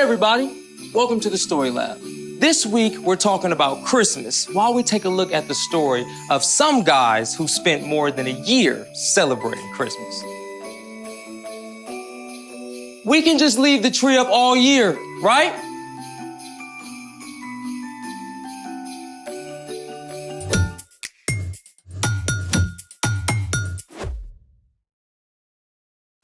everybody, welcome to the Story Lab. This week, we're talking about Christmas while we take a look at the story of some guys who spent more than a year celebrating Christmas. We can just leave the tree up all year, right?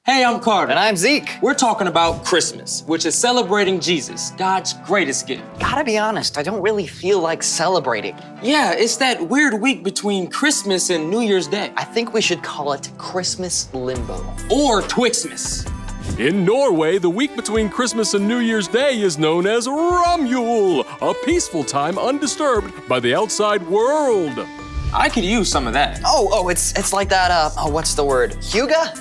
Hey, I'm Carter. And I'm Zeke. We're talking about Christmas, which is celebrating Jesus, God's greatest gift. Gotta be honest, I don't really feel like celebrating. Yeah, it's that weird week between Christmas and New Year's Day. I think we should call it Christmas limbo. Or Twixmas. In Norway, the week between Christmas and New Year's Day is known as Romjul, a peaceful time undisturbed by the outside world. I could use some of that. Oh, it's like that, what's the word? Hygge?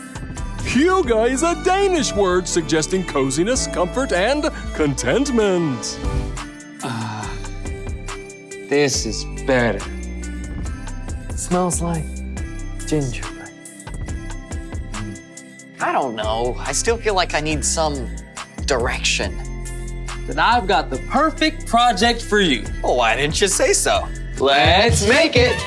Hygge is a Danish word suggesting coziness, comfort, and contentment. This is better. Smells like gingerbread. I don't know. I still feel like I need some direction. Then I've got the perfect project for you. Well, why didn't you say so? Let's make it.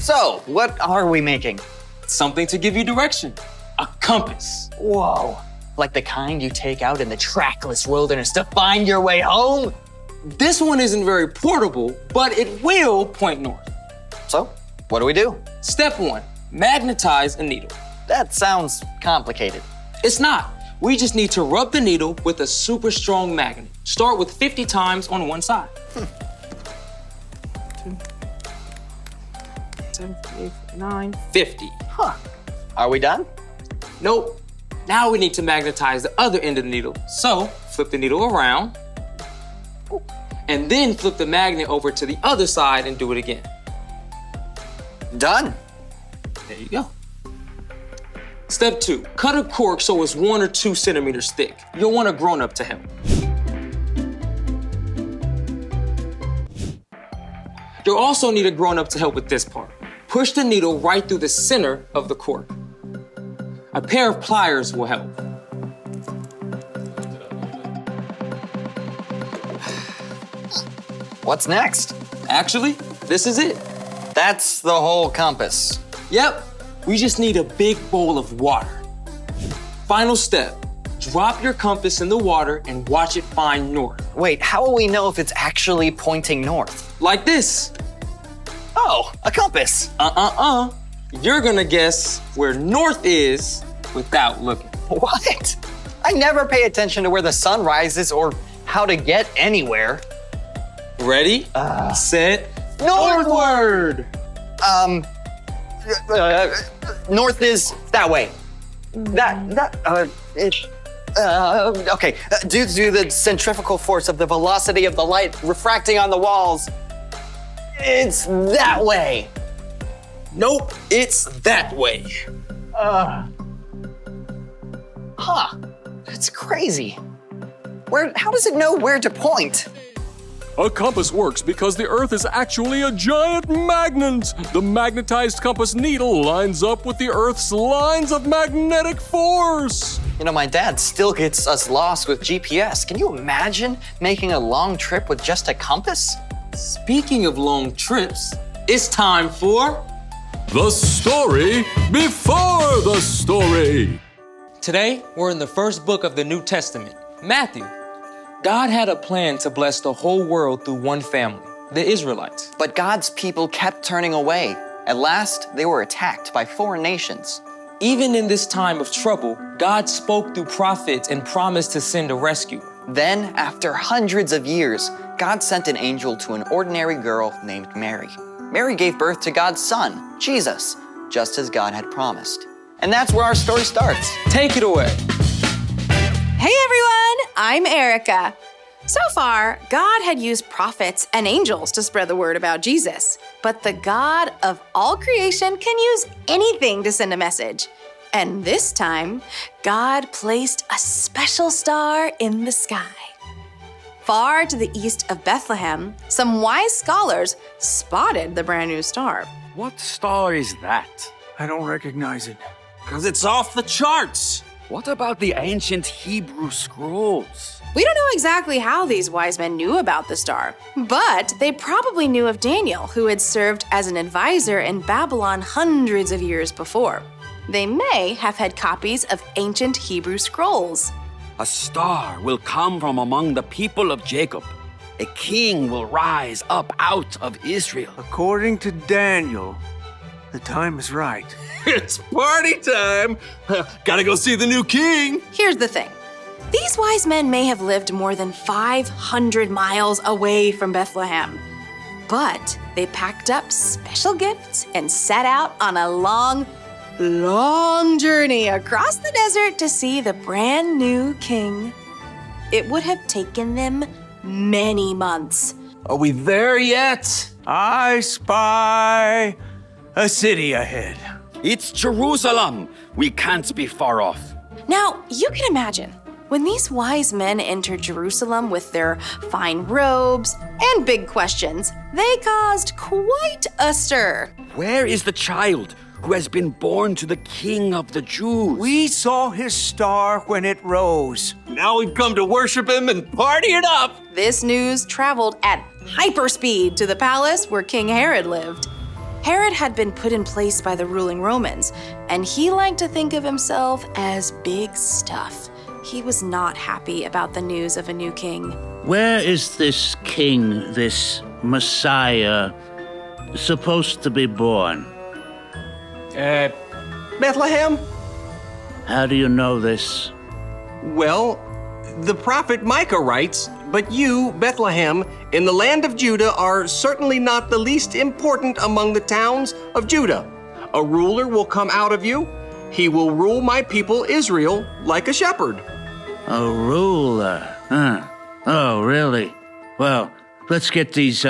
So, what are we making? Something to give you direction. A compass. Whoa. Like the kind you take out in the trackless wilderness to find your way home? This one isn't very portable, but it will point north. So, what do we do? Step 1, magnetize a needle. That sounds complicated. It's not. We just need to rub the needle with a super strong magnet. Start with 50 times on one side. 7, 8, 9, 50. Huh. Are we done? Nope. Now we need to magnetize the other end of the needle. So, flip the needle around, and then flip the magnet over to the other side and do it again. Done. There you go. Step 2, cut a cork so it's 1 or 2 centimeters thick. You'll want a grown-up to help. You'll also need a grown-up to help with this part. Push the needle right through the center of the cork. A pair of pliers will help. What's next? Actually, this is it. That's the whole compass. Yep, we just need a big bowl of water. Final step, drop your compass in the water and watch it find north. Wait, how will we know if it's actually pointing north? Like this. Oh, a compass. You're gonna guess where north is without looking. What? I never pay attention to where the sun rises or how to get anywhere. Ready, set, northward. North is that way. Okay. Due to the centrifugal force of the velocity of the light refracting on the walls, it's that way. Nope, it's that way. Huh. That's crazy. How does it know where to point? A compass works because the Earth is actually a giant magnet. The magnetized compass needle lines up with the Earth's lines of magnetic force. You know, my dad still gets us lost with GPS. Can you imagine making a long trip with just a compass? Speaking of long trips, it's time for The story before the story. Today, we're in the first book of the New Testament, Matthew. God had a plan to bless the whole world through one family, the Israelites. But God's people kept turning away. At last, they were attacked by foreign nations. Even in this time of trouble, God spoke through prophets and promised to send a rescuer. Then, after hundreds of years, God sent an angel to an ordinary girl named Mary. Mary gave birth to God's son, Jesus, just as God had promised. And that's where our story starts. Take it away. Hey everyone, I'm Erica. So far, God had used prophets and angels to spread the word about Jesus. But the God of all creation can use anything to send a message. And this time, God placed a special star in the sky. Far to the east of Bethlehem, some wise scholars spotted the brand new star. What star is that? I don't recognize it. Because it's off the charts. What about the ancient Hebrew scrolls? We don't know exactly how these wise men knew about the star, but they probably knew of Daniel, who had served as an advisor in Babylon hundreds of years before. They may have had copies of ancient Hebrew scrolls. A star will come from among the people of Jacob. A king will rise up out of Israel. According to Daniel, the time is right. It's party time! Gotta go see the new king! Here's the thing. These wise men may have lived more than 500 miles away from Bethlehem, but they packed up special gifts and set out on a long journey across the desert to see the brand new king. It would have taken them many months. Are we there yet? I spy a city ahead. It's Jerusalem. We can't be far off. Now, you can imagine, when these wise men entered Jerusalem with their fine robes and big questions, they caused quite a stir. Where is the child who has been born to the King of the Jews? We saw his star when it rose. Now we've come to worship him and party it up! This news traveled at hyperspeed to the palace where King Herod lived. Herod had been put in place by the ruling Romans, and he liked to think of himself as big stuff. He was not happy about the news of a new king. Where is this king, this Messiah, supposed to be born? Bethlehem? How do you know this? Well, the prophet Micah writes, "But you, Bethlehem, in the land of Judah, are certainly not the least important among the towns of Judah. A ruler will come out of you. He will rule my people Israel like a shepherd." A ruler? Huh. Oh, really? Well, let's get these,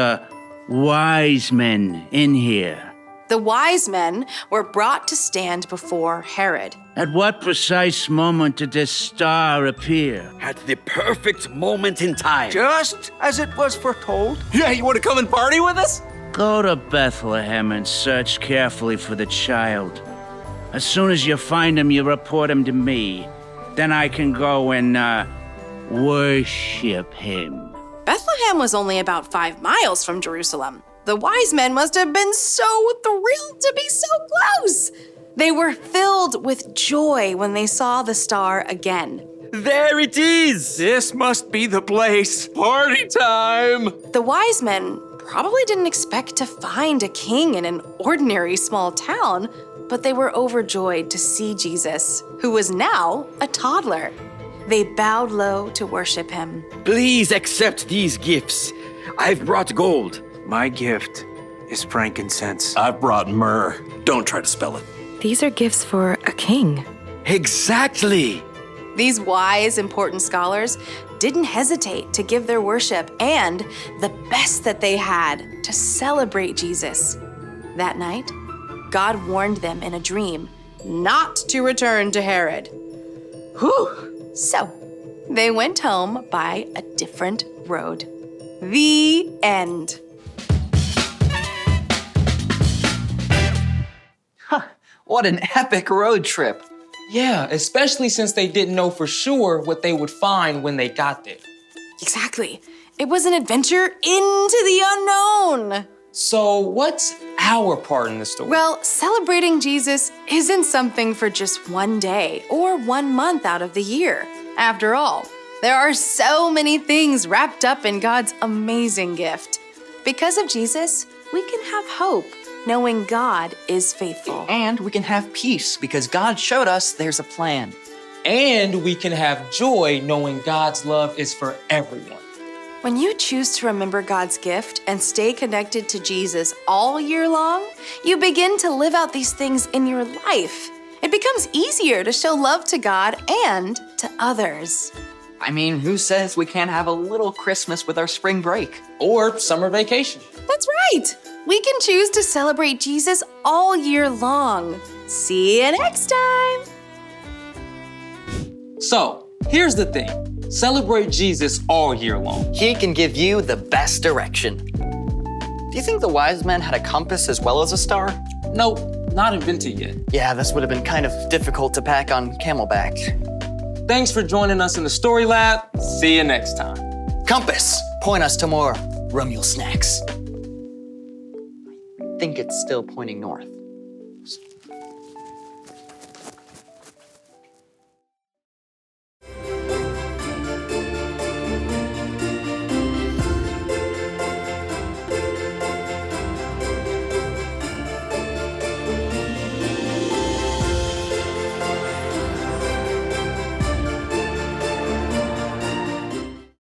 wise men in here. The wise men were brought to stand before Herod. At what precise moment did this star appear? At the perfect moment in time. Just as it was foretold. Yeah, you wanna come and party with us? Go to Bethlehem and search carefully for the child. As soon as you find him, you report him to me. Then I can go and, worship him. Bethlehem was only about 5 miles from Jerusalem. The wise men must have been so thrilled to be so close. They were filled with joy when they saw the star again. There it is! This must be the place. Party time! The wise men probably didn't expect to find a king in an ordinary small town, but they were overjoyed to see Jesus, who was now a toddler. They bowed low to worship him. Please accept these gifts. I've brought gold. My gift is frankincense. I've brought myrrh. Don't try to spell it. These are gifts for a king. Exactly. These wise, important scholars didn't hesitate to give their worship and the best that they had to celebrate Jesus. That night, God warned them in a dream not to return to Herod. Whew! So, they went home by a different road. The end. What an epic road trip. Yeah, especially since they didn't know for sure what they would find when they got there. Exactly. It was an adventure into the unknown. So what's our part in the story? Well, celebrating Jesus isn't something for just one day or 1 month out of the year. After all, there are so many things wrapped up in God's amazing gift. Because of Jesus, we can have hope, knowing God is faithful. And we can have peace because God showed us there's a plan. And we can have joy knowing God's love is for everyone. When you choose to remember God's gift and stay connected to Jesus all year long, you begin to live out these things in your life. It becomes easier to show love to God and to others. I mean, who says we can't have a little Christmas with our spring break? Or summer vacation. That's right. We can choose to celebrate Jesus all year long. See you next time. So, here's the thing. Celebrate Jesus all year long. He can give you the best direction. Do you think the wise men had a compass as well as a star? Nope, not invented yet. Yeah, this would have been kind of difficult to pack on camelback. Thanks for joining us in the Story Lab. See you next time. Compass, point us to more Rumule snacks. I think it's still pointing north.